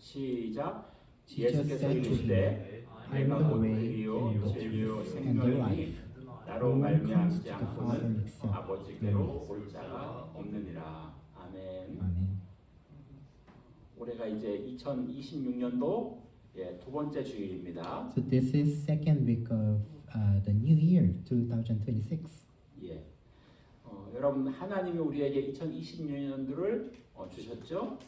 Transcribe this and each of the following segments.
시작. Jesus 예수께서 said to 이르시되 I am 내가 the 곧 way, 길이요 and the 진리요 truth, and the 생명이니 life. 나로 No one comes 말미암지 to the Father 않고는 except 아버지께로 올 자가 없느니라. 아멘. Amen. 올해가 이제 2026년도 두 번째 주일입니다. So this is second week of the new year, 2026. 예. 여러분 하나님이 우리에게 2026년도를 주셨죠?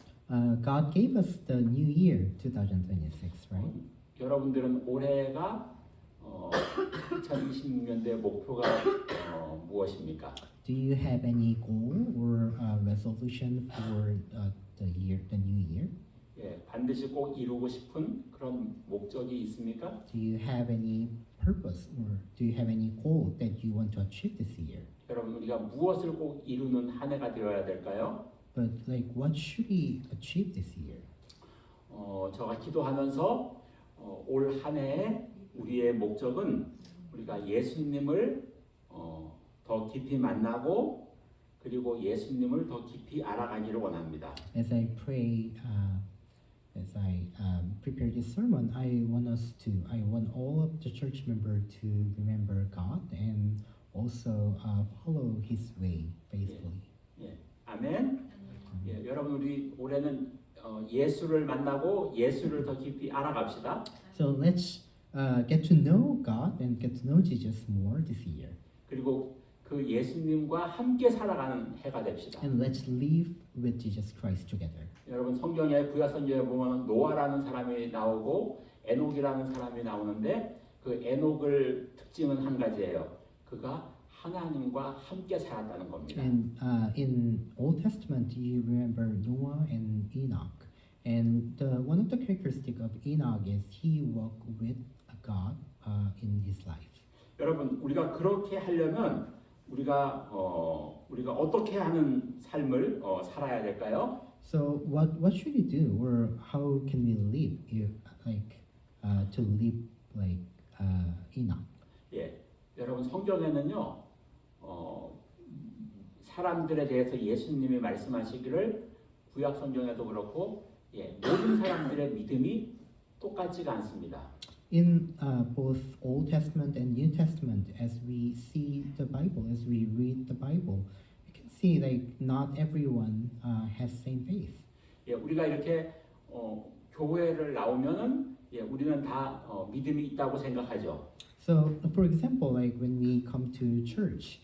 God gave us the new year, 2026, right? 여러분들은 올해가 2026년도의 목표가 무엇입니까? Do you have any goal or resolution for the new year? 예, 반드시 꼭 이루고 싶은 그런 목적이 있습니까? Do you have any purpose or do you have any goal that you want to achieve this year? 여러분 우리가 무엇을 꼭 이루는 한 해가 되어야 될까요? But like, what should we achieve this year? 제가 기도하면서 올 한 해에 우리의 목적은 우리가 예수님을 더 깊이 만나고 그리고 예수님을 더 깊이 알아가기를 원합니다. As I pray, as I prepare this sermon, I want all of the church member to remember God and also follow His way faithfully. 예, 아멘. 예, 여러분 우리 올해는 예수를 만나고 예수를 더 깊이 알아갑시다. So let's get to know God and get to know Jesus more this year. 그리고 그 예수님과 함께 살아가는 해가 됩시다. And let's live with Jesus Christ together. 여러분 성경에 구약 성경에 보면 노아라는 사람이 나오고 에녹이라는 사람이 나오는데 그 에녹을 특징은 한 가지예요. 그가 하나님과 함께 살았다는 겁니다. And in Old Testament, you remember Noah and Enoch. And one of the characteristics of Enoch is he walked with God in his life. 여러분 우리가 그렇게 하려면 우리가 어떻게 하는 삶을 살아야 될까요? So what should we do, or how can we live to live like Enoch? 예, 여러분 성경에는요 사람들에 대해서 예수님이 말씀하시기를 구약 성경에도 그렇고 모든 사람들의 믿음이 똑같지가 않습니다. In both Old Testament and New Testament, as we see the Bible, as we read the Bible, we can see like not everyone has same faith. 예, 우리가 이렇게 교회를 나오면은 우리는 다 믿음이 있다고 생각하죠. So, for example, like when we come to church,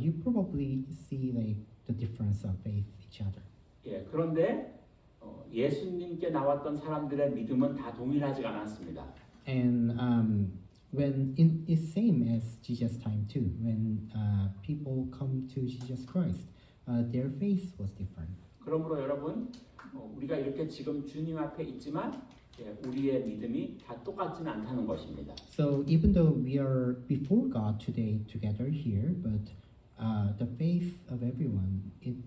you probably see like the difference of faith each other. 예, 그런데 예수님께 나왔던 사람들의 믿음은 다 동일하지가 않았습니다. And when it's same as Jesus' time too. When people come to Jesus Christ, their faith was different. 그러므로 여러분 우리가 이렇게 지금 주님 앞에 있지만 우리의 믿음이 다 똑같지는 않다는 것입니다. So even though we are before God today together here, but the faith of everyone it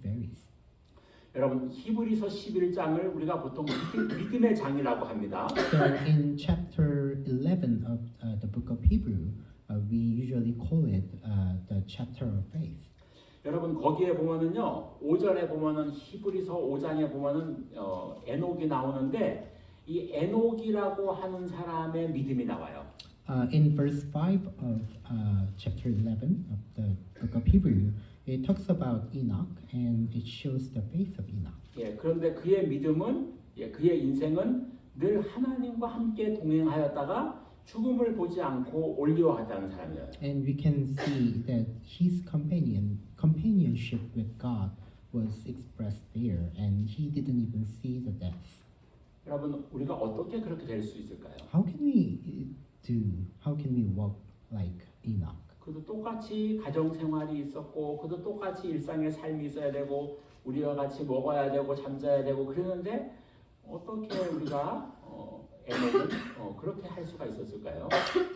varies. 여러분 히브리서 11장을 우리가 보통 믿음의 장이라고 합니다. So in chapter 11 of the book of Hebrew, we usually call it the chapter of faith. 여러분 거기에 보면은요 5절에 보면은 히브리서 5장에 보면은 에녹이 나오는데 이 에녹이라고 하는 사람의 믿음이 나와요. In verse 5 of chapter 11 of the book of Hebrew, it talks about Enoch and it shows the faith of Enoch. 예, 그런데 그의 믿음은 그의 인생은 늘 하나님과 함께 동행하였다가 죽음을 보지 않고 올리워갔다는 사람이에요. And we can see that his companionship with God was expressed there, and he didn't even see the death. 여러분 우리가 어떻게 그렇게 될 수 있을까요? How can we walk like Enoch? 그도 똑같이 가정 생활이 있었고, 그도 똑같이 일상의 삶이 있어야 되고, 우리와 같이 먹어야 되고 잠자야 되고 그러는데 어떻게 우리가 에녹은 그렇게 할 수가 있었을까요?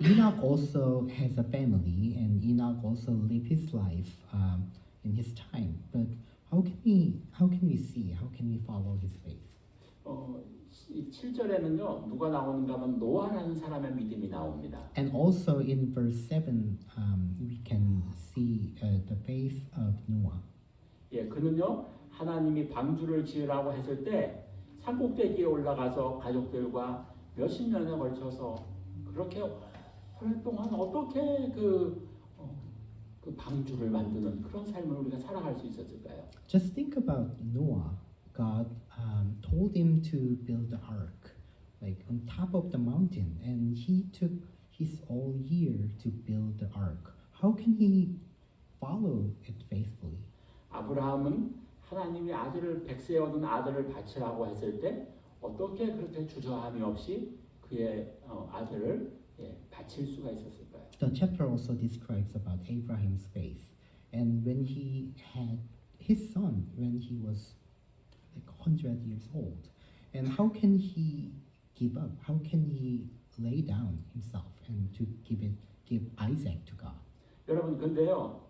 Enoch also has a family, and Enoch also lived his life in his time. But how can we see? How can we follow his faith? 7절에는요 누가 나오는가 하면 노아라는 사람의 믿음이 나옵니다. And also in verse 7, we can see the faith of Noah. 예, 그는요 하나님이 방주를 지으라고 했을 때 산꼭대기에 올라가서 가족들과 몇십 년에 걸쳐서 그렇게 오랫동안 어떻게 그 방주를 만드는 그런 삶을 우리가 살아갈 수 있었을까요? Just think about Noah. God told him to build the ark, like on top of the mountain, and he took his all year to build the ark. How can he follow it faithfully? 아브라함은 하나님이 아들을 백세에 얻은 아들을 바치라고 했을 때 어떻게 그렇게 주저함이 없이 그의 아들을 바칠 수가 있었을까요? The chapter also describes about Abraham's faith, and when he had his son when he was like 100 years old, and how can he give up? How can he lay down himself and to give Isaac to God? 여러분 근데요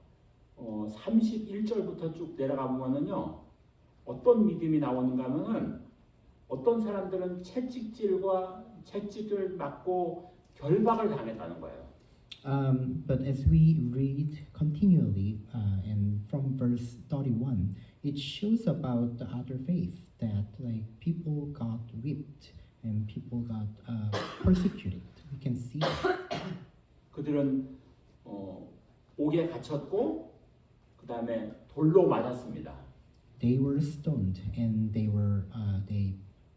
31절부터 쭉 내려가 보면은요 어떤 믿음이 나오는가 하면은 어떤 사람들은 채찍을 맞고 결박을 당했다는 거예요. But as we read continually and from verse 31, it shows about the other faith that like people got whipped and people got persecuted. We can see 그들은 옥에 갇혔고 그 다음에 돌로 맞았습니다. they were stoned and they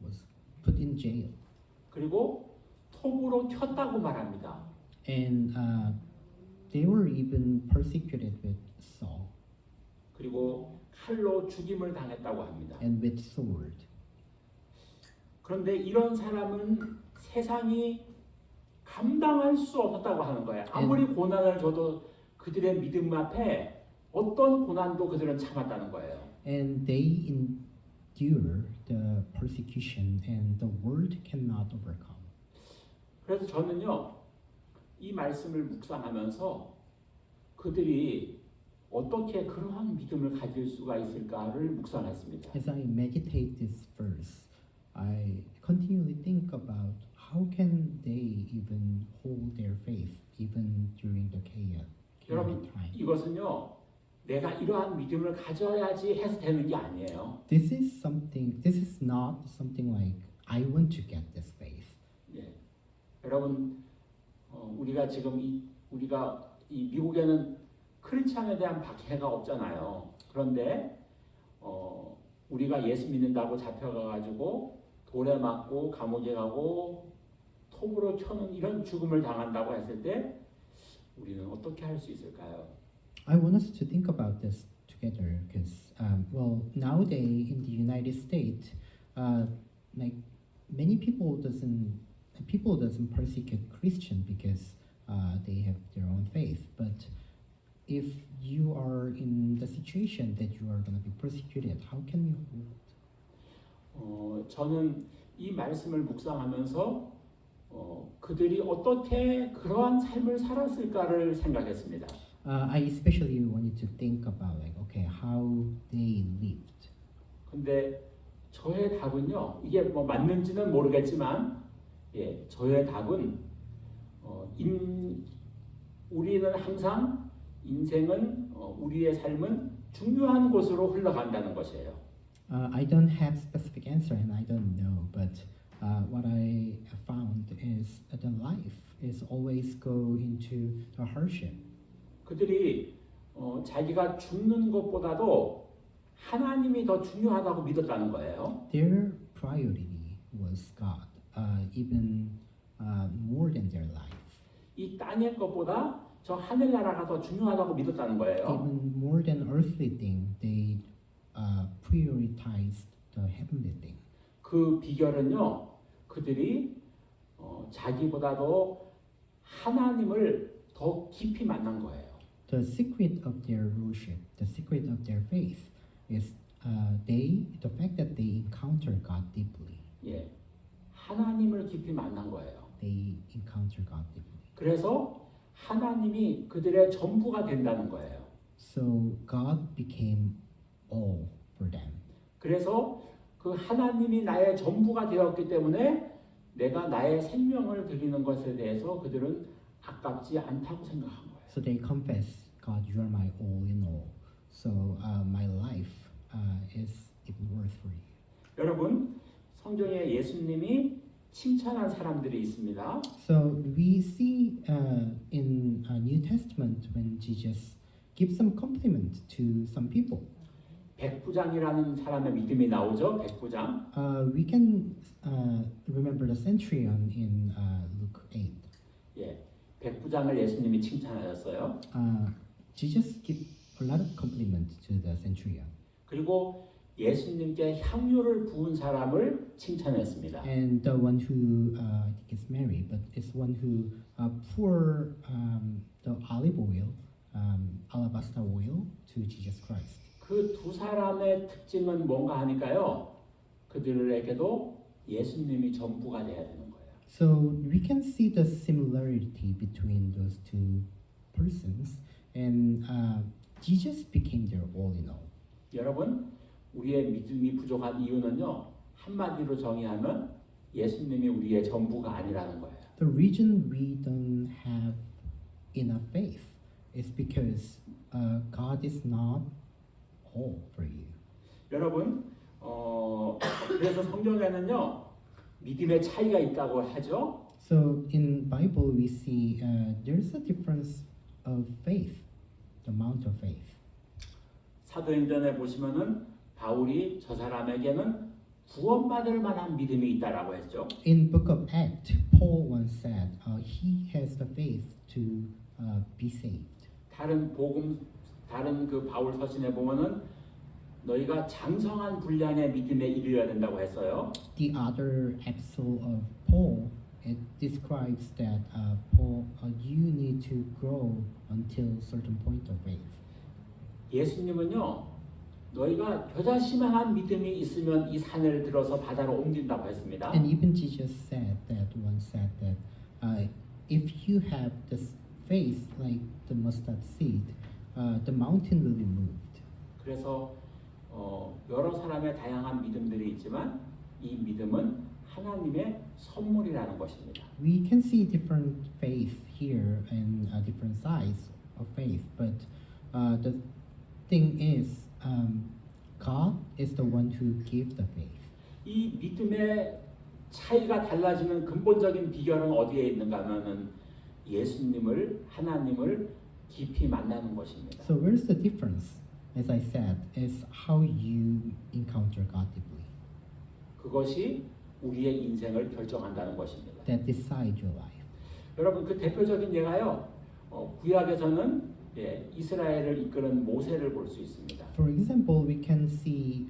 was put in jail. 그리고 톱으로 쳤다고 말합니다. And they were even persecuted with Saul 그리고 칼로 죽임을 당했다고 합니다. and with sword. 그런데 이런 사람은 세상이 감당할 수 없었다고 하는 거예요. 아무리 고난을 줘도 그들의 믿음 앞에 어떤 고난도 그들은 참았다는 거예요. And they endure the persecution and the world cannot overcome. 그래서 저는요 이 말씀을 묵상하면서 그들이 어떻게 그러한 믿음을 가질 수가 있을까를 묵상했습니다. As I meditate this verse, I continually think about how can they even hold their faith even during the chaotic 여러분 time. 이것은요 내가 이러한 믿음을 가져야지 해서 되는 게 아니에요. This is not something like I want to get this faith. 예. 여러분 우리가 지금 우리가 이 미국에는 크리스찬에 대한 박해가 없잖아요. 그런데 우리가 예수 믿는다고 잡혀가가지고 돌에 맞고 감옥에 가고 톱으로 쳐는 이런 죽음을 당한다고 했을 때 우리는 어떻게 할 수 있을까요? I want us to think about this together because, well, nowadays in the United States, like many people doesn't persecute Christian because they have their own faith. But if you are in the situation that you are going to be persecuted, how can we hold? 저는 이 말씀을 묵상하면서 그들이 어떻게 그러한 삶을 살았을까를 생각했습니다. I especially wanted to think about like, okay, how they lived. 근데 저의 답은요, 이게 뭐 맞는지는 모르겠지만, 저의 답은 우리는 항상 인생은 우리의 삶은 중요한 곳으로 흘러간다는 것이에요. I don't have specific answer and I don't know, but what I found is that the life is always go into the hardship. 그들이 자기가 죽는 것보다도 하나님이 더 중요하다고 믿었다는 거예요. Their priority was God, even more than their life. 이 땅의 것보다 저 하늘나라가 더 중요하다고 믿었다는 거예요. Even more than earthly thing, they prioritized the heavenly thing. 그 비결은요, 그들이 자기보다도 하나님을 더 깊이 만난 거예요. The secret of their worship, the secret of their faith, is the fact that they encounter God deeply. 예, 하나님을 깊이 만난 거예요. They encounter God deeply. 그래서 하나님이 그들의 전부가 된다는 거예요. So God became all for them. 그래서 그 하나님이 나의 전부가 되었기 때문에 내가 나의 생명을 드리는 것에 대해서 그들은 아깝지 않다고 생각한 거예요. So they confess, God, you are my all in all. So my life is even worth for you. 여러분, 성경에 예수님이 칭찬한 사람들이 있습니다. So we see in New Testament when Jesus gives some compliment to some people. 백부장이라는 사람의 믿음이 나오죠. 백부장. We can remember the centurion in Luke 8. 예, 백부장을 예수님이 칭찬하셨어요. Jesus gave a lot of compliment to the centurion. 그리고 예수님께 향유를 부은 사람을 칭찬했습니다. And the one who I think is Mary, but it's one who poured the olive oil, alabaster oil to Jesus Christ. 그 두 사람의 특징은 뭔가 하니까요. 그들에게도 예수님이 전부가 돼야 되는 거예요. So we can see the similarity between those two persons, and Jesus became their all in all. 여러분, 우리의 믿음이 부족한 이유는요. 한마디로 정의하면 예수님이 우리의 전부가 아니라는 거예요. The reason we don't have enough faith is because God is not all for you. 여러분, 그래서 성경에는요. 믿음의 차이가 있다고 하죠. So in Bible we see there's a difference of faith, the amount of faith. 사도행전에 보시면은 바울이 저 사람에게는 구원받을 만한 믿음이 있다라고 했죠. In Book of Acts, Paul once said he has the faith to be saved. 다른 그 바울 서신에 보면은 너희가 장성한 분량의 믿음에 이르러야 된다고 했어요. The other epistle of Paul, it describes that Paul, you need to grow until a certain point of faith. 예수님은요, 너희가 겨자씨만한 믿음이 있으면 이 산을 들어서 바다로 옮긴다고 했습니다. And even Jesus said that once said that if you have this faith like the mustard seed, the mountain will be moved. 그래서 여러 사람의 다양한 믿음들이 있지만 이 믿음은 하나님의 선물이라는 것입니다. We can see different faith here and different size of faith, but the thing is, God is the one who gave the faith. 이 믿음의 차이가 달라지는 근본적인 비결은 어디에 있는가 하면은 예수님을 하나님을 깊이 만나는 것입니다. So where's the difference? As I said, is how you encounter God deeply. 그것이 우리의 인생을 결정한다는 것입니다. That decide your life. 여러분 그 대표적인 예가요. 구약에서는 이스라엘을 이끄는 모세를 볼 수 있습니다. For example, we can see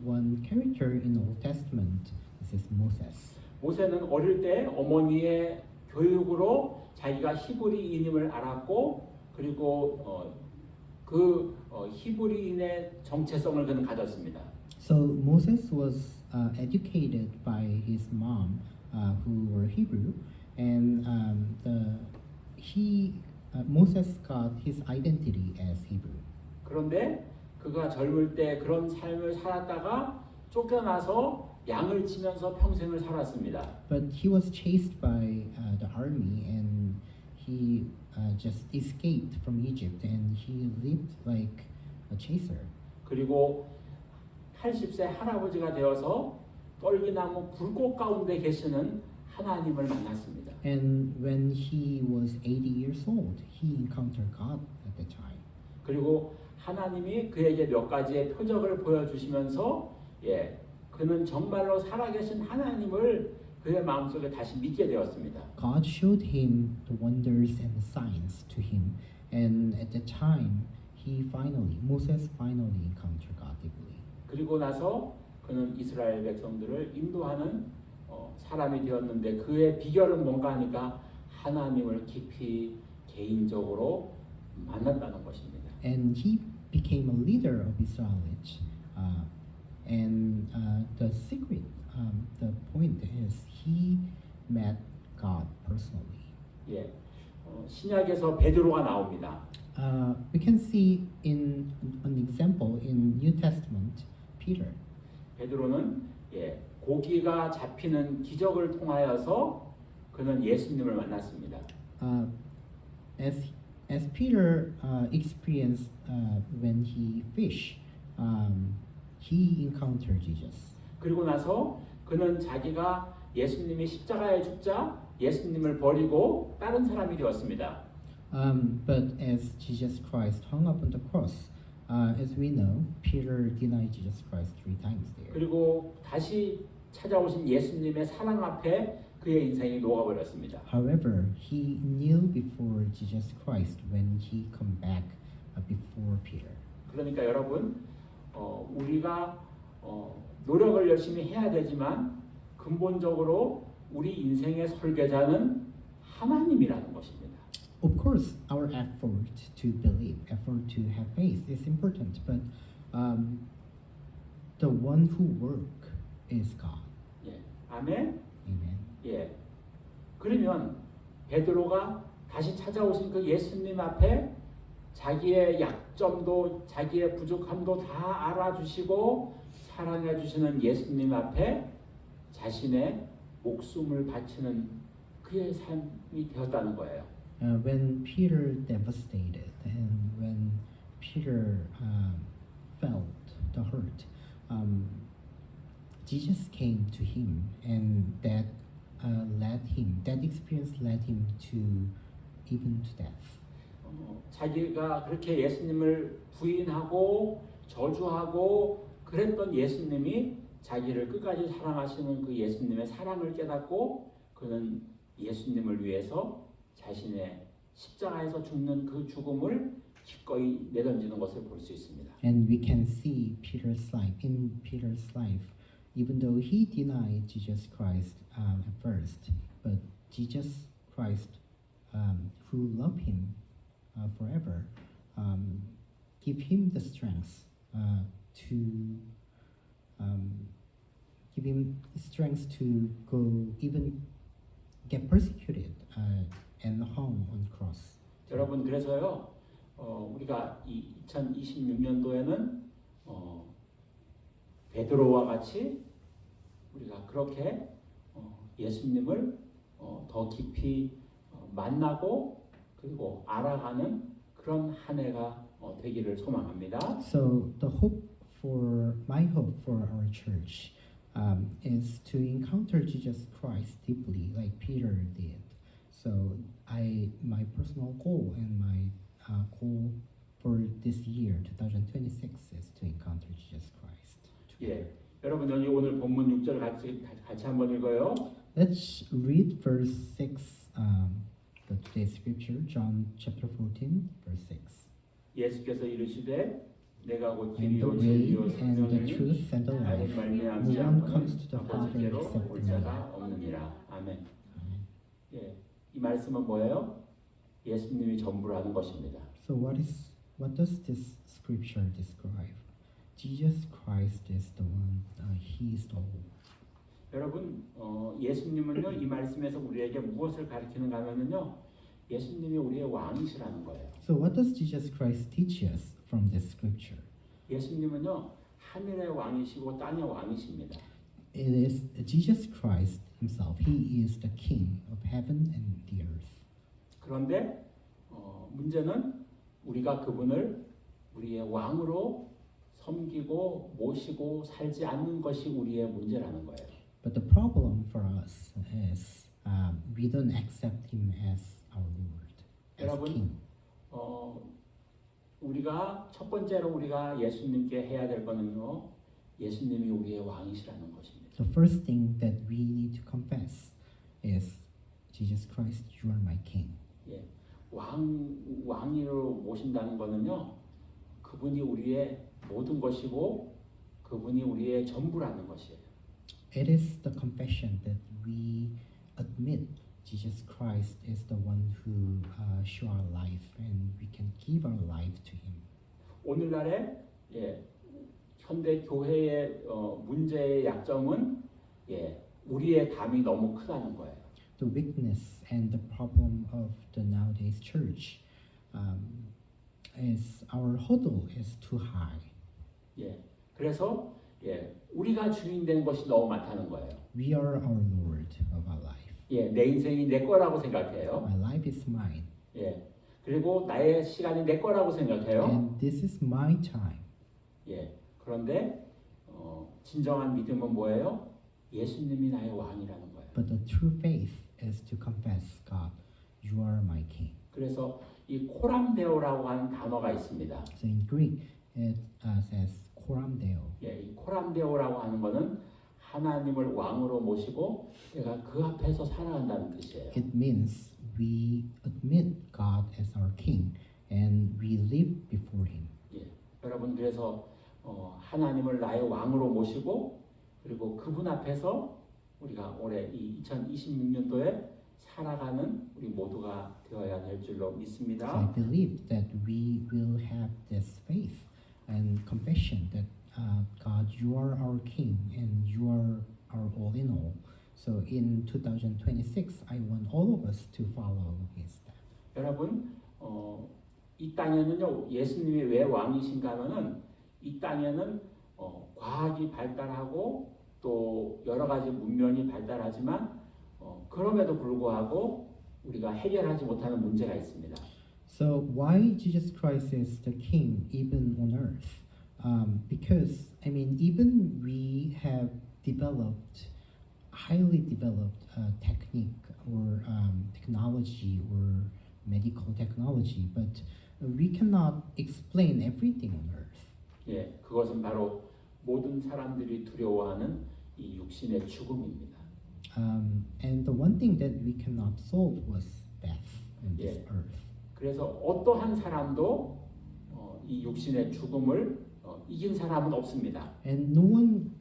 one character in the Old Testament. This is Moses. 모세는 어릴 때 어머니의 교육으로 자기가 히브리인임을 알았고 그리고 히브리인의 정체성을 그는 가졌습니다. So Moses was educated by his mom, who were Hebrew, and Moses got his identity as Hebrew. 그런데 그가 젊을 때 그런 삶을 살았다가 쫓겨나서 양을 치면서 평생을 살았습니다. But he was chased by the army, and he just escaped from Egypt, and he lived like a chaser. 그리고 80세 할아버지가 되어서 떨기나무 불꽃 가운데 계시는 하나님을 만났습니다. And when he was 80 years old, he encountered God at the time. 그리고 하나님이 그에게 몇 가지의 표적을 보여주시면서 그는 정말로 살아계신 하나님을 그의 마음속에 다시 믿게 되었습니다. God showed him the wonders and signs to him, and at the time, Moses finally encountered God deeply. 그리고 나서 그는 이스라엘 백성들을 인도하는 사람이 되었는데 그의 비결은 뭔가 하니까 하나님을 깊이 개인적으로 만났다는 것입니다. And he became a leader of Israelites, and the secret, the point is he met God personally. 신약에서 베드로가 나옵니다. We can see in an example in New Testament, Peter. 베드로는 고기가 잡히는 기적을 통하여서 그는 예수님을 만났습니다. As Peter experienced when he fished, he encountered Jesus. 그리고 나서 그는 자기가 예수님이 십자가에 죽자 예수님을 버리고 다른 사람이 되었습니다. But as Jesus Christ hung up on the cross, as we know, Peter denied Jesus Christ 3 times there. 그리고 다시 찾아오신 예수님의 사랑 앞에 그의 인생이 녹아버렸습니다. However, he kneeled before Jesus Christ when he come back before Peter. 그러니까 여러분, 우리가 노력을 열심히 해야 되지만 근본적으로 우리 인생의 설계자는 하나님이라는 것입니다. Of course, our effort to believe, effort to have faith is important, but the one who work is God. 예, 아멘. Amen. 예. 그러면 베드로가 다시 찾아오신 그 예수님 앞에 자기의 약점도 자기의 부족함도 다 알아주시고 사랑해 주시는 예수님 앞에 자신의 목숨을 바치는 그의 삶이 되었다는 거예요. When Peter devastated and when Peter felt the hurt, Jesus came to him, and that that experience led him to even to death. 자기가 그렇게 예수님을 부인하고 저주하고 그랬던 예수님이 자기를 끝까지 사랑하시는 그 예수님의 사랑을 깨닫고 그는 예수님을 위해서 자신의 십자가에서 죽는 그 죽음을 기꺼이 내던지는 것을 볼 수 있습니다. And we can see Peter's life. In Peter's life, even though he denied Jesus Christ at first, but Jesus Christ, who loved him forever, give him the strength to go even get persecuted and hung on cross. 여러분 그래서요 우리가 이 2026년도에는 베드로와 같이 우리가 그렇게 예수님을 더 깊이 만나고 그리고 알아가는 그런 한 해가 되기를 소망합니다. So my hope for our church is to encounter Jesus Christ deeply, like Peter did. So my personal goal and my goal for this year, 2026, is to encounter Jesus Christ. 예, 여러분 여기 오늘 본문 6절 같이 한번 읽어요. Let's read verse 6, the today's scripture, John chapter 14, verse 6. 예수께서 이르시되 내가 곧 And the 길이요 way 진리요 and the 생명이니 truth and the 나는 life, 말미암지 no one comes to the 않고는 Father 아버지께로 except 올 through me. 자가 없느니라. 아멘. 예, 이 말씀은 뭐예요? 예수님이 전부라는 것입니다. So what does this scripture describe? Jesus Christ is the one. He is the all. 여러분, 예수님은요 이 말씀에서 우리에게 무엇을 가르치는가 하면요, 예수님이 우리의 왕이시라는 거예요. So what does Jesus Christ teach us from this scripture? 예수님은요 하늘의 왕이시고 땅의 왕이십니다. It is Jesus Christ himself. He is the King of heaven and the earth. 그런데 문제는 우리가 그분을 우리의 왕으로 섬기고 모시고 살지 않는 것이 우리의 문제라는 거예요. But the problem for us is we don't accept him as our Lord, as 여러분, King. 우리가 첫 번째로 우리가 예수님께 해야 될 거는요, 예수님이 우리의 왕이시라는 것입니다. The first thing that we need to confess is Jesus Christ, you are my King. 예, 왕으로 모신다는 거는요, 그분이 우리의 모든 것이고 그분이 우리의 전부라는 것이에요. It is the confession that we admit Jesus Christ is the one who show our life and we can give our life to him. 오늘날의 현대 교회의 문제의 약점은 우리의 담이 너무 크다는 거예요. The weakness and the problem of the nowadays church is our hurdle is too high. 그래서 우리가 주인 된 것이 너무 많다는 거예요. We are our Lord of our life. 내 인생이 내 거라고 생각해요. My life is mine. 그리고 나의 시간이 내 거라고 생각해요. And this is my time. 그런데 진정한 믿음은 뭐예요? 예수님이 나의 왕이라는 거예요. But the true faith is to confess, God, you are my king. 그래서 이 코람데오라고 하는 단어가 있습니다. So in Greek, it says koram deo. 예, 이 코람데오라고 하는 거는 하나님을 왕으로 모시고 내가 그 앞에서 살아간다는 뜻이에요. It means we admit God as our king and we live before him. 예, 여러분 그래서 하나님을 나의 왕으로 모시고 그리고 그분 앞에서 우리가 올해 이 2026년도에 살아가는 우리 모두가 되어야 될 줄로 So I 믿습니다. believe that we will have this faith and confession that God, you are our king and you are our all in all. So in 2026, I want all of us to follow his step. 여러분 이 땅에는요 예수님이 왜 왕이신가 하면은 이 땅에는 과학이 발달하고 또 여러 가지 문명이 발달하지만 그럼에도 불구하고 우리가 해결하지 못하는 문제가 있습니다. So why Jesus Christ is the king even on earth? Because I mean, even we have developed, highly developed technique or technology or medical technology, but we cannot explain everything on earth. 예, 그것은 바로 모든 사람들이 두려워하는 이 육신의 죽음입니다. And the one thing that we cannot solve was death on this Yeah. earth. 그래서 어떠한 사람도 이 육신의 죽음을 이긴 사람은 없습니다. And no one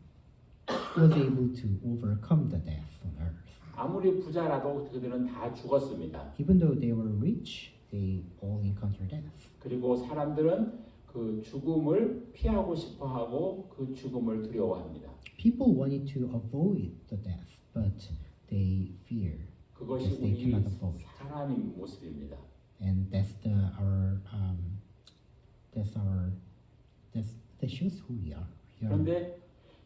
was able to overcome the death on earth. 아무리 부자라도 그들은 다 죽었습니다. Even though they were rich, they all encountered death. 그리고 사람들은 그 죽음을 피하고 싶어하고 그 죽음을 두려워합니다. People wanted to avoid the death, but they fear, 그것이 Yes, they 우리 cannot avoid. 사람의 모습입니다. and that's that shows who we are. We are. 그런데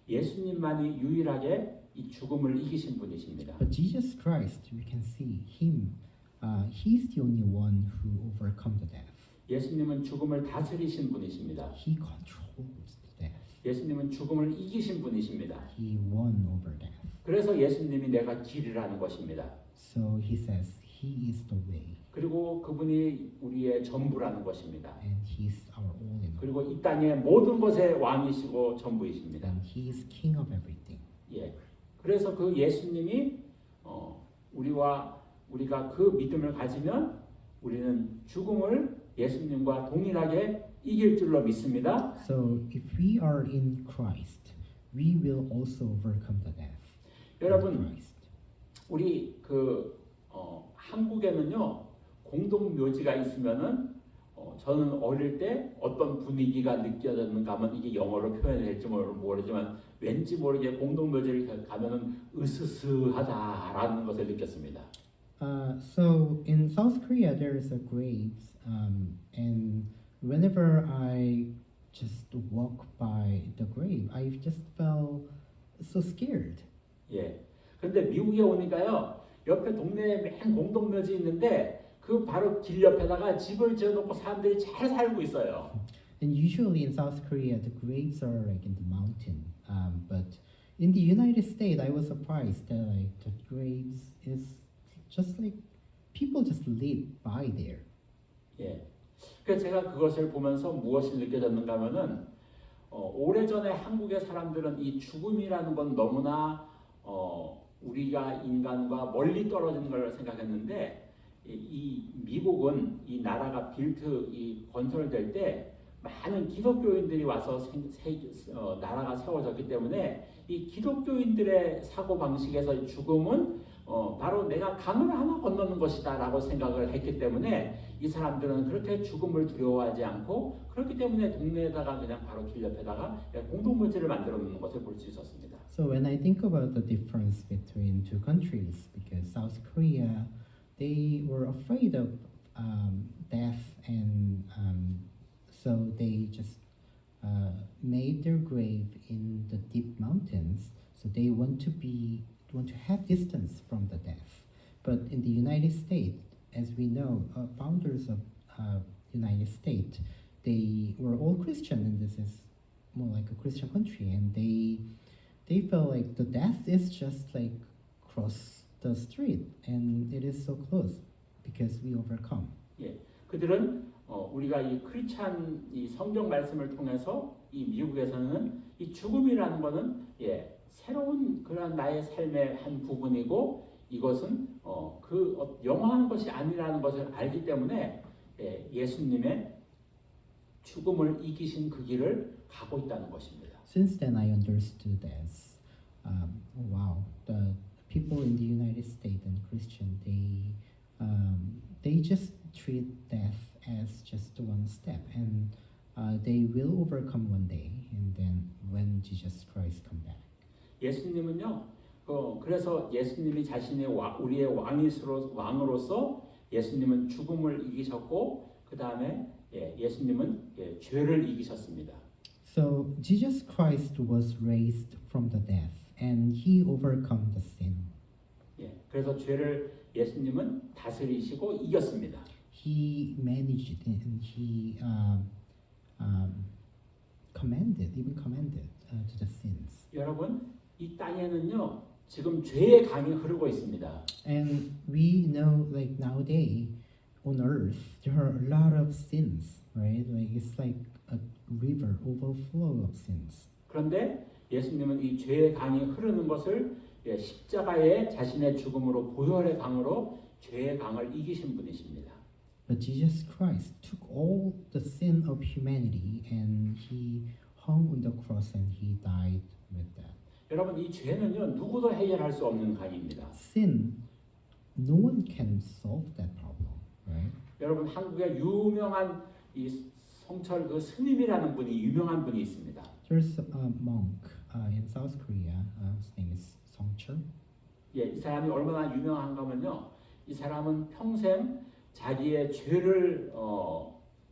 예수님만이 유일하게 이 죽음을 이기신 분이십니다. But Jesus Christ, we can see him. He's the only one who overcome the death. 예수님은 죽음을 다스리신 분이십니다. He controls the death. 예수님은 죽음을 이기신 분이십니다. He won over death. 그래서 예수님이 내가 길이라는 것입니다. So he says he is the way, 그리고 그분이 우리의 전부라는 것입니다. and he's our all in all. 그리고 이 땅의 모든 것의 왕이시고 전부이십니다. And he is king of everything. 예. 그래서 그 예수님이 우리가 그 믿음을 가지면 우리는 죽음을 예수님과 동일하게 이길 줄로 믿습니다. So if we are in Christ, we will also overcome the death. 여러분, in Christ. 우리 한국에는요 공동 묘지가 있으면은 저는 어릴 때 어떤 분위기가 느껴졌는가 하면 이게 영어로 표현될지 모르지만 왠지 모르게 공동 묘지를 가면은 으스스하다라는 것을 느꼈습니다. So in South Korea, there is a graves, and whenever I just walk by the grave, I just felt so scared. 예. 그런데 미국에 오니까요 옆에 동네에 맨 공동 묘지 있는데 그 바로 길 옆에다가 집을 지어놓고 사람들이 잘 살고 있어요. And usually in South Korea, the graves are like in the mountain. But in the United States, I was surprised that like the graves is just like people just live by there. 예. 그래서 제가 그것을 보면서 무엇이 느껴졌는가 하면은 오래전에 한국의 사람들은 이 죽음이라는 건 너무나 우리가 인간과 멀리 떨어지는 걸 생각했는데 이 미국은 이 나라가 건설될 때 많은 기독교인들이 와서 나라가 세워졌기 때문에 이 기독교인들의 사고 방식에서 죽음은 바로 내가 강을 하나 건너는 것이다라고 생각을 했기 때문에 이 사람들은 그렇게 죽음을 두려워하지 않고 그렇기 때문에 동네에다가 그냥 바로 길 옆에다가 공동묘지를 만들어 놓는 것을 볼 수 있었습니다. So when I think about the difference between two countries, because South Korea, they were afraid of death, and so they just made their grave in the deep mountains. So they want to have distance from the death. But in the United States, as we know, founders of United States, they were all Christian, and this is more like a Christian country, and they they felt like the death is just like cross the street and it is so close because we overcome. 그들은 우리가 이 크리스찬 이 성경 말씀을 통해서 이 미국에서는 이 죽음이라는 것은 새로운 그런 나의 삶의 한 부분이고 이것은 영원한 것이 아니라는 것을 알기 때문에 예수님의 죽음을 이기신 그 길을 가고 있다는 것입니다. Since then, I understood as, wow, the people in the United States and Christian, they just treat death as just one step, and they will overcome one day, and then when Jesus Christ come back. 예수님은요, 그래서 예수님이 자신의 우리의 왕으로서 예수님은 죽음을 이기셨고 그 다음에 예수님은 죄를 이기셨습니다. So Jesus Christ was raised from the death, and he overcome the sin. 그래서 죄를 예수님은 다스리시고 이겼습니다. He managed it, and he commanded to the sins. 여러분, 이 땅에는요 지금 죄의 강이 흐르고 있습니다. And we know, like nowadays on earth, there are a lot of sins, right? Like it's like a river overflow of sins. 그런데 예수님은 이 죄의 강이 흐르는 것을 십자가의 자신의 죽음으로 보혈의 강으로 죄의 강을 이기신 분이십니다. But Jesus Christ took all the sin of humanity and he hung on the cross and he died with that. 여러분 이 죄는요 누구도 해결할 수 없는 강입니다. Sin, no one can solve that problem, right? 여러분 한국에 유명한 이 성철 그 스님이라는 분이 유명한 분이 있습니다. There's a monk in South Korea. His name is Songchul. 이 사람이 얼마나 유명한가면요. 이 사람은 평생 자기의 죄를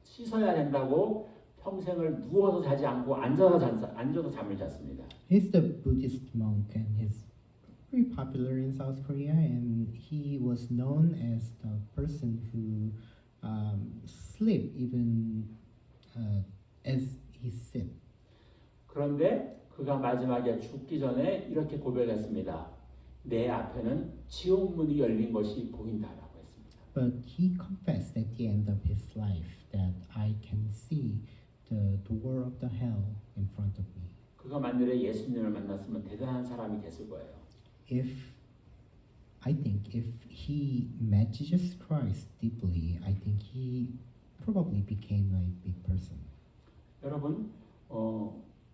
씻어야 된다고 평생을 누워서 자지 않고 앉아서 잠을 잤습니다. He's the Buddhist monk and he's very popular in South Korea, and he was known as the person who sleep even as he sit. 그런데 그가 마지막에 죽기 전에 이렇게 고백했습니다. 내 앞에는 지옥 문이 열린 것이 보인다라고 했습니다. But he confessed at the end of his life that I can see the door of the hell in front of me. 그가 만일에 예수님을 만났으면 대단한 사람이 됐을 거예요. I think if he met Jesus Christ deeply, I think he probably became a big person. 여러분,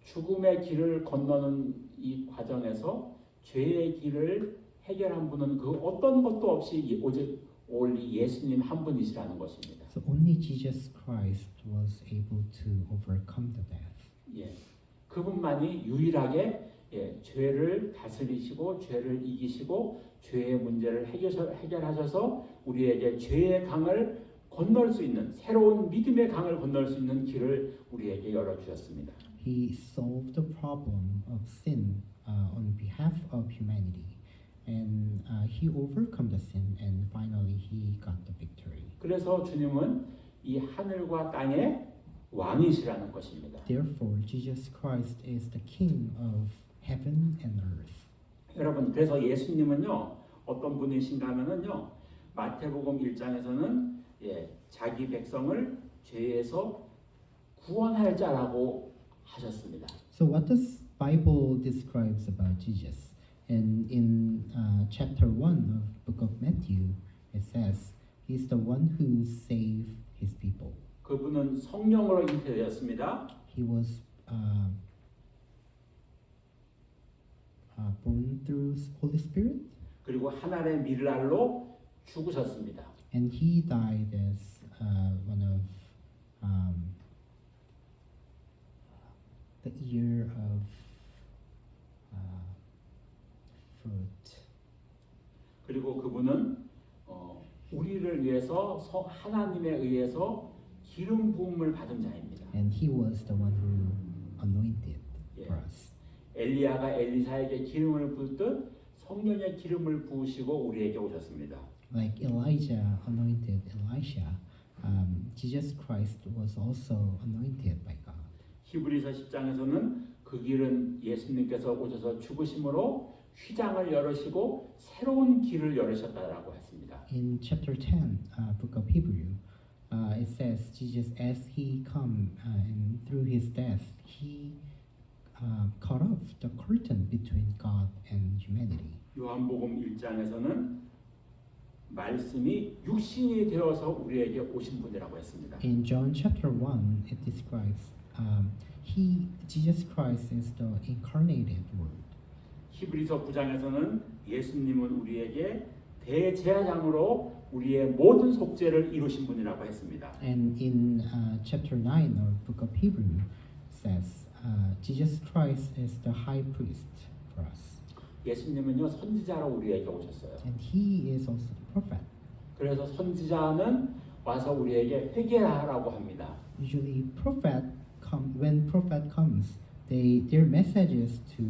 죽음의 길을 건너는 이 과정에서 죄의 길을 해결한 분은 그 어떤 것도 없이 오직 only 예수님 한 분이시라는 것입니다. So only Jesus Christ was able to overcome the death. 그분만이 유일하게 죄를 다스리시고 죄를 이기시고 죄의 문제를 해결하셔서 우리에게 죄의 강을 건널 수 있는 새로운 믿음의 강을 건널 수 있는 길을 우리에게 열어 주셨습니다. He solved the problem of sin on behalf of humanity, and he overcome the sin, and finally he got the victory. 그래서 주님은 이 하늘과 땅의 왕이시라는 것입니다. Therefore, Jesus Christ is the King of heaven and earth. 여러분, 그래서 예수님은요 어떤 분이신가 하면은요 마태복음 1장에서는 자기 백성을 죄에서 구원할 자라고 하셨습니다. So what does Bible describes about Jesus? And in chapter 1 of book of Matthew, it says he's the one who saved his people. 그분은 성령으로 잉태되었습니다. He was born through Holy Spirit, 그리고 하늘의 밀날로 죽으셨습니다. and he died as one of the ear of fruit. 그리고 그분은 우리를 위해서 하나님에 의해서 기름 부음을 받은 자입니다. And he was the one who anointed for us. 엘리야가 엘리사에게 기름을 붓듯 성령의 기름을 부으시고 우리에게 오셨습니다. Like Elijah anointed Elisha, Jesus Christ was also anointed by God. 히브리서 10장에서는 그 길은 예수님께서 오셔서 죽으심으로 휘장을 열으시고 새로운 길을 열으셨다라고 했습니다. In chapter 10, book of Hebrew, it says Jesus, as he come and through his death, he cut off the curtain between God and humanity. 요한복음 1장에서는 말씀이 육신이 되어서 우리에게 오신 분이라고 했습니다. In John chapter 1, it describes Jesus Christ is the incarnated Word. 히브리서 9장에서는 예수님은 우리에게 대제사장으로 우리의 모든 속죄를 이루신 분이라고 했습니다. And in chapter 9 of book of Hebrew says Jesus Christ is the high priest for us. 예수님은요 선지자로 우리에게 오셨어요. And he is also the prophet. 그래서 선지자는 와서 우리에게 회개하라고 합니다. Usually when prophet comes, their message is to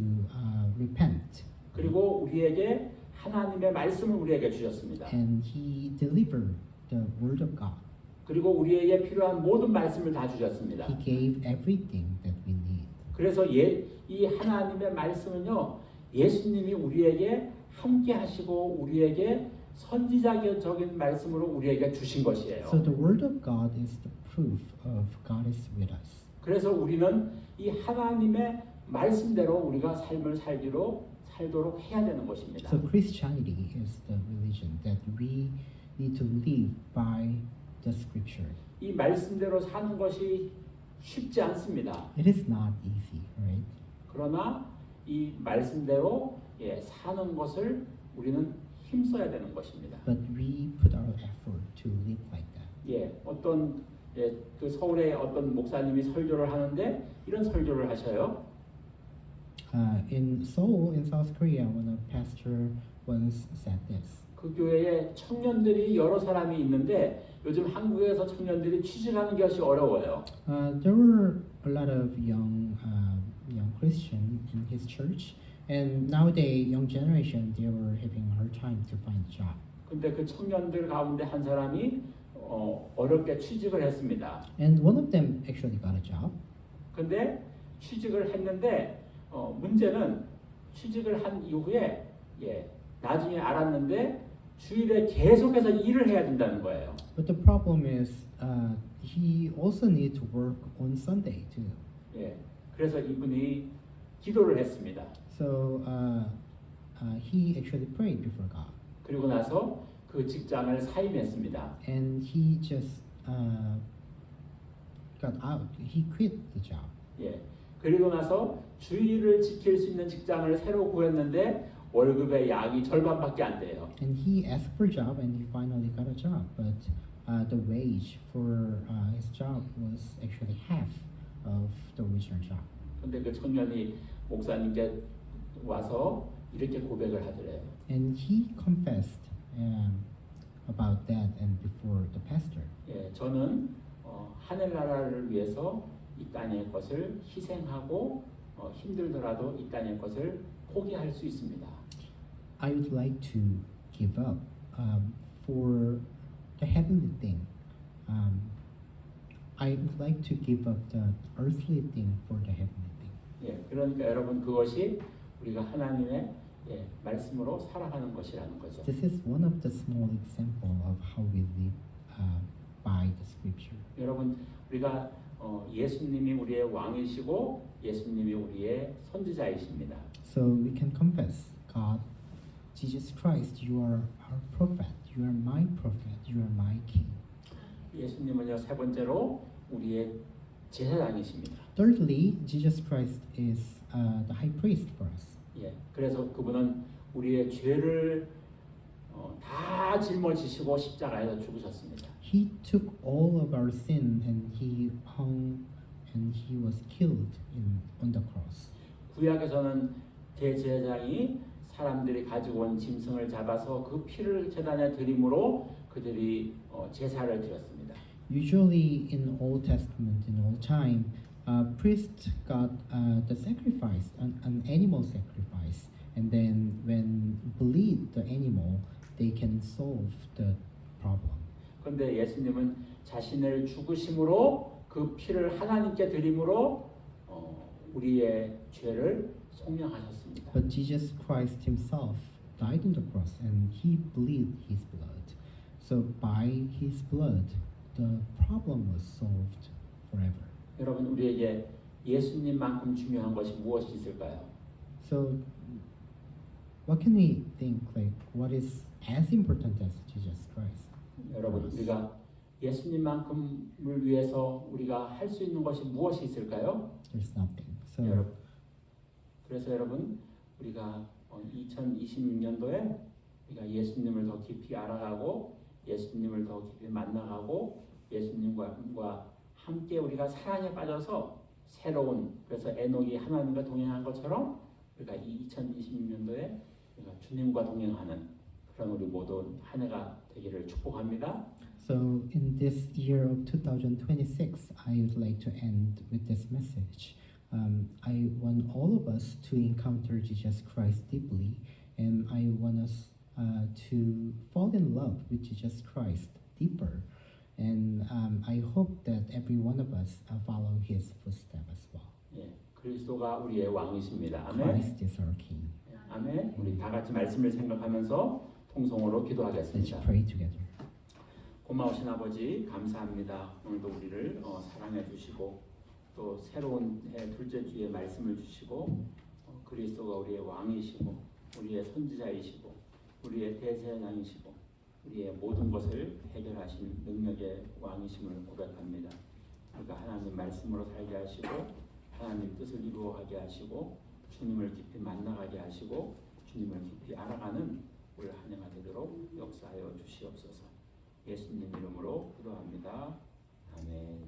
repent. 그리고 우리에게 하나님의 말씀을 우리에게 주셨습니다. And he delivered the word of God. 그리고 우리에게 필요한 모든 말씀을 다 주셨습니다. He gave everything that we need. 그래서 이 하나님의 말씀은요 예수님이 우리에게 함께 하시고 우리에게 선지자적인 말씀으로 우리에게 주신 것이에요. So the word of God is the proof of God is with us. 그래서 우리는 이 하나님의 말씀대로 우리가 삶을 살도록 해야 되는 것입니다. So Christianity is the religion that we need to live by the scripture. 이 말씀대로 사는 것이 쉽지 않습니다. It is not easy, right? 그러나 이 말씀대로 사는 것을 우리는 힘써야 되는 것입니다. But we put our effort to live like that. 그 서울에 어떤 목사님이 설교를 하는데 이런 설교를 하셔요. In Seoul, in South Korea, one of pastor once said this. 그 교회에 청년들이 여러 사람이 있는데 요즘 한국에서 청년들이 취직하는 것이 어려워요. There were a lot of young Christians in his church, and nowadays young generation they were having a hard time to find a job. 근데 그 청년들 가운데 한 사람이 어렵게 취직을 했습니다. And one of them actually got a job. 근데 취직을 했는데 문제는 취직을 한 이후에 나중에 알았는데 주일에 계속해서 일을 해야 된다는 거예요. But the problem is he also need to work on Sunday too. 그래서 이분이 기도를 했습니다. So he actually prayed before God. 그리고 나서 그 직장을 사임했습니다. And he just got out. He quit the job. 그리고 나서 주일을 지킬 수 있는 직장을 새로 구했는데 월급의 양이 절반밖에 안 돼요. And he asked for a job, and he finally got a job. But the wage for his job was actually half of the original job. 근데 그 청년이 목사님께 와서 이렇게 고백을 하더래요. And he confessed about that and before the pastor. 저는 하늘나라를 위해서 이 땅의 것을 희생하고 힘들더라도 이 땅의 것을 포기할 수 있습니다. I would like to give up for the heavenly thing. I would like to give up the earthly thing for the heavenly thing. 그러니까 여러분 그것이 우리가 하나님의 말씀으로 살아가는 것이라는 거죠. This is one of the small example of how we live by the scripture. 여러분 우리가 예수님이 우리의 왕이시고 예수님이 우리의 선지자이십니다. So we can confess, God, Jesus Christ, you are our prophet. You are my prophet. You are my king. 예수님은요 세 번째로 우리의 제사장이십니다. Thirdly, Jesus Christ is the high priest for us. 그래서 그분은 우리의 죄를 다 짊어지시고 십자가에서 죽으셨습니다. He took all of our sin and he hung and he was killed on the cross. 구약에서는 대제사장이 사람들이 가지고 온 짐승을 잡아서 그 피를 제단에 드림으로 그들이 제사를 드렸습니다. Usually in Old Testament, in old time, priest got the sacrifice, an animal sacrifice, and then when bleed the animal, they can solve the problem. 그런데 예수님은 자신을 죽으심으로 그 피를 하나님께 드림으로 우리의 죄를 속량하셨습니다. But Jesus Christ himself died on the cross and he bleed his blood. So by his blood, the problem was solved forever. 여러분 우리에게 예수님만큼 중요한 것이 무엇이 있을까요? So what can we think like what is as important as Jesus Christ? 여러분 우리가 예수님만큼을 위해서 우리가 할 수 있는 것이 무엇이 있을까요? There's nothing. So 여러분, 그래서 여러분 우리가 2026년도에 우리가 예수님을 더 깊이 알아가고 예수님을 더 깊이 만나가고 예수님과 함께 우리가 사랑에 빠져서 새로운 그래서 에녹이 하나님과 동행한 것처럼 우리가 2026년도에 우리가 주님과 동행하는 그런 우리 모든 한 해가 되기를 축복합니다. So in this year of 2026, I would like to end with this message. I want all of us to encounter Jesus Christ deeply, and I want us to fall in love with Jesus Christ deeper. And I hope that every one of us follow His footsteps as well. 예, 그리스도가 우리의 왕이십니다. 아멘. Christ is our King. 아멘. 우리 다 같이 말씀을 생각하면서 통성으로 Let's 기도하겠습니다. pray together. 고마우신 아버지 감사합니다. 오늘도 우리를 사랑해 주시고 또 새로운 해 둘째 주에 말씀을 주시고 그리스도가 우리의 왕이시고 우리의 선지자이시고 우리의 대제사장이시고 우리의 모든 것을 해결하신 능력의 왕이심을 고백합니다. 우리가 하나님 말씀으로 살게 하시고 하나님 뜻을 이루어가게 하시고 주님을 깊이 만나가게 하시고 주님을 깊이 알아가는 올 한 해가 되도록 역사하여 주시옵소서. 예수님 이름으로 기도합니다. 아멘.